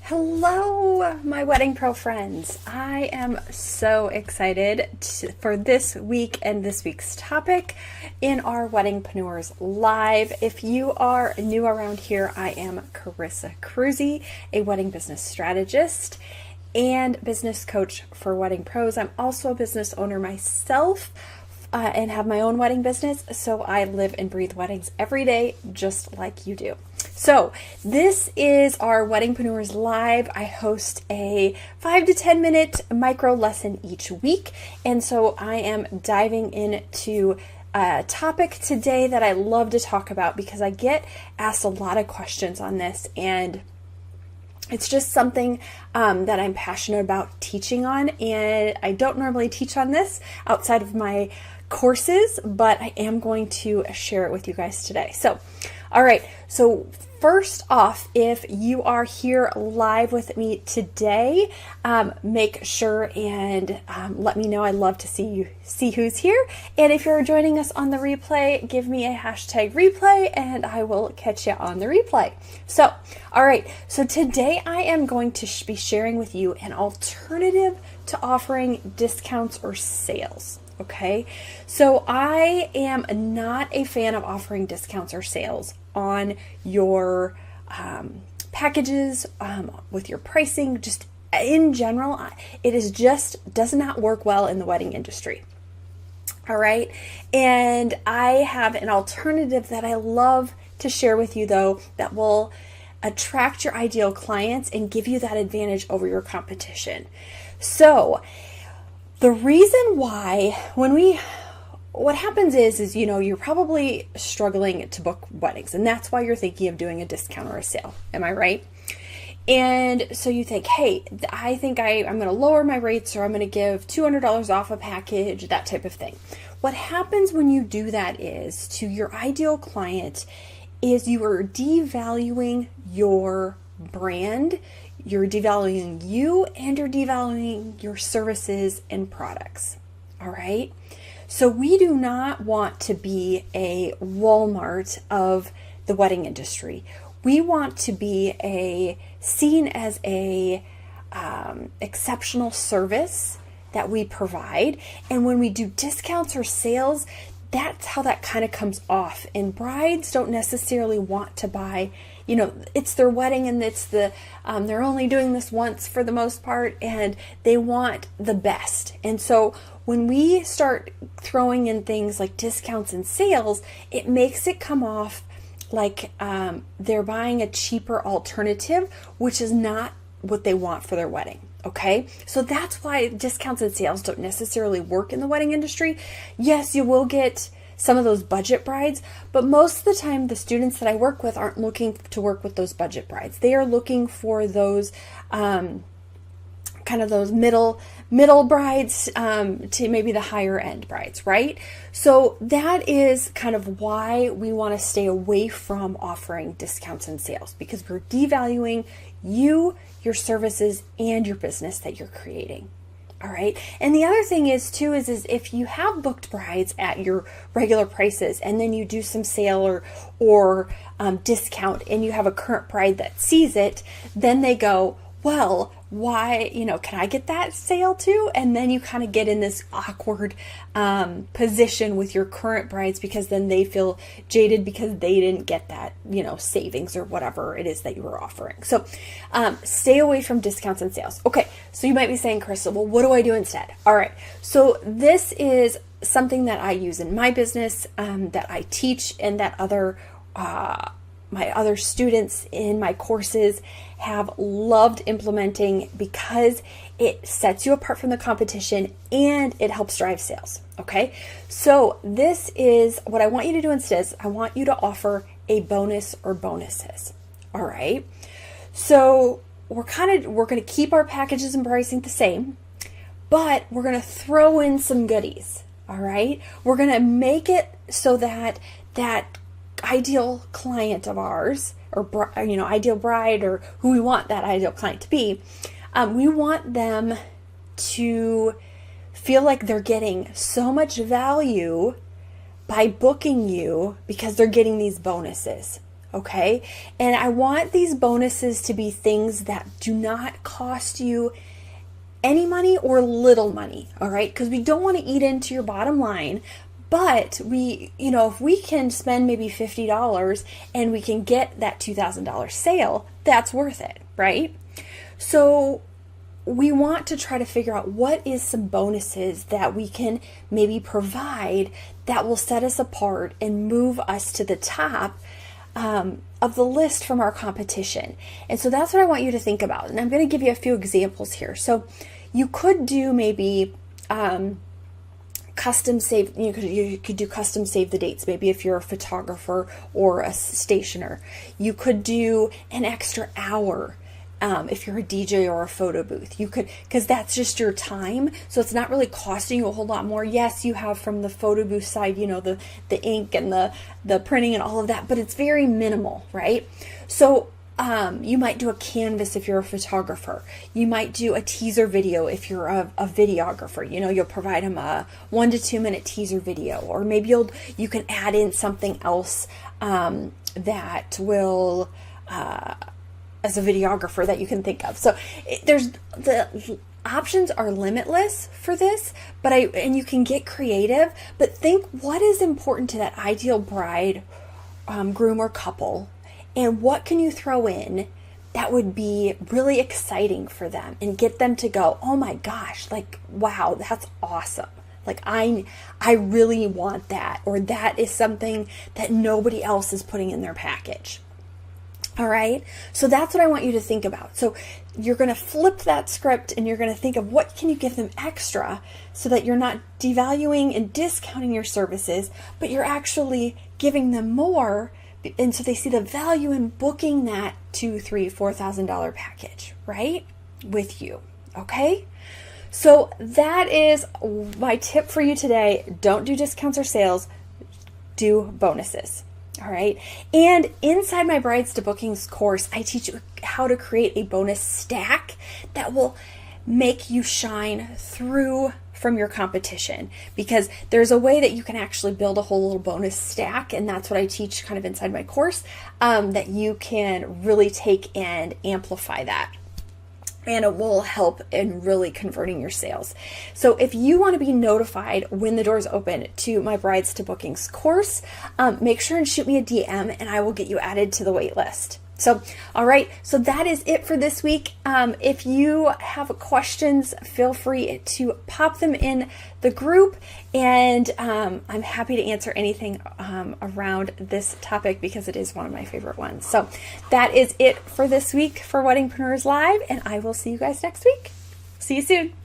Hello, my wedding pro friends. I am so excited for this week and this week's topic in our Weddingpreneurs Live. If you are new around here, I am Carissa Cruzy, a wedding business strategist and business coach for wedding pros. I'm also a business owner myself and have my own wedding business, so I live and breathe weddings every day, just like you do. So this is our Weddingpreneurs Live. I host a 5 to 10 minute micro lesson each week. And so I am diving into a topic today that I love to talk about because I get asked a lot of questions on this, and it's just something that I'm passionate about teaching on. And I don't normally teach on this outside of my courses, but I am going to share it with you guys today. So, all right. So first off, if you are here live with me today, make sure and let me know. I'd love to see who's here. And if you're joining us on the replay, give me a hashtag replay and I will catch you on the replay. So, all right. So today I am going to be sharing with you an alternative to offering discounts or sales. Okay, so I am not a fan of offering discounts or sales on your packages, with your pricing. Just in general, does not work well in the wedding industry. All right, and I have an alternative that I love to share with you, though, that will attract your ideal clients and give you that advantage over your competition. So the reason why, what happens is, you're probably struggling to book weddings, and that's why you're thinking of doing a discount or a sale. Am I right? And so you think, hey, I think I'm going to lower my rates, or I'm going to give $200 off a package, that type of thing. What happens when you do that is, to your ideal client, is you are devaluing your brand. You're devaluing you, and you're devaluing your services and products. All right. So we do not want to be a Walmart of the wedding industry. We want to be seen as a exceptional service that we provide. And when we do discounts or sales, that's how that kind of comes off. And brides don't necessarily want to buy, it's their wedding, and it's they're only doing this once for the most part, and they want the best. And so when we start throwing in things like discounts and sales, it makes it come off like they're buying a cheaper alternative, which is not what they want for their wedding. Okay, so that's why discounts and sales don't necessarily work in the wedding industry. Yes, you will get some of those budget brides, but most of the time the students that I work with aren't looking to work with those budget brides. They are looking for those kind of those middle brides to maybe the higher end brides, right? So that is kind of why we want to stay away from offering discounts and sales, because we're devaluing you, your services, and your business that you're creating. All right. And the other thing is if you have booked brides at your regular prices, and then you do some sale or discount, and you have a current bride that sees it, then they go, well, why, can I get that sale too? And then you kind of get in this awkward position with your current brides, because then they feel jaded because they didn't get that, savings or whatever it is that you were offering. So stay away from discounts and sales. Okay, so you might be saying, Crystal, well, what do I do instead? All right, so this is something that I use in my business, that I teach, and that my other students in my courses have loved implementing, because it sets you apart from the competition and it helps drive sales. Okay, so this is what I want you to do instead. Is I want you to offer a bonus or bonuses. All right, so we're going to keep our packages and pricing the same, but we're going to throw in some goodies. All right, we're going to make it so that ideal client of ours, or ideal bride, or who we want that ideal client to be, we want them to feel like they're getting so much value by booking you, because they're getting these bonuses. okay? And I want these bonuses to be things that do not cost you any money or little money, all right? Because we don't want to eat into your bottom line, but if we can spend maybe $50 and we can get that $2,000 sale, that's worth it, right? So we want to try to figure out what is some bonuses that we can maybe provide that will set us apart and move us to the top of the list from our competition. And so that's what I want you to think about. And I'm going to give you a few examples here. So you could do maybe custom save, you could do custom save the dates, maybe if you're a photographer or a stationer. You could do an extra hour if you're a DJ or a photo booth. You could, because that's just your time, so it's not really costing you a whole lot more. Yes, you have from the photo booth side, the ink and the printing and all of that, but it's very minimal, right? So you might do a canvas if you're a photographer. You might do a teaser video if you're a videographer. You'll provide them a 1 to 2 minute teaser video, or maybe you can add in something else that will as a videographer that you can think of. So the options are limitless for this, and you can get creative, but think what is important to that ideal bride, groom, or couple, and what can you throw in that would be really exciting for them and get them to go, oh my gosh, like, wow, that's awesome. Like, I really want that, or that is something that nobody else is putting in their package. All right. So that's what I want you to think about. So you're going to flip that script and you're going to think of what can you give them extra so that you're not devaluing and discounting your services, but you're actually giving them more. And so they see the value in booking that $2,000, $3,000, $4,000 package, right? With you. Okay. So that is my tip for you today. Don't do discounts or sales, do bonuses. All right. And inside my Brides to Bookings course, I teach you how to create a bonus stack that will make you shine through from your competition, because there's a way that you can actually build a whole little bonus stack. And that's what I teach kind of inside my course, that you can really take and amplify that. And it will help in really converting your sales. So if you want to be notified when the doors open to my Brides to Bookings course, make sure and shoot me a DM and I will get you added to the wait list. So, all right. So that is it for this week. If you have questions, feel free to pop them in the group, and I'm happy to answer anything around this topic because it is one of my favorite ones. So that is it for this week for Weddingpreneurs Live, and I will see you guys next week. See you soon.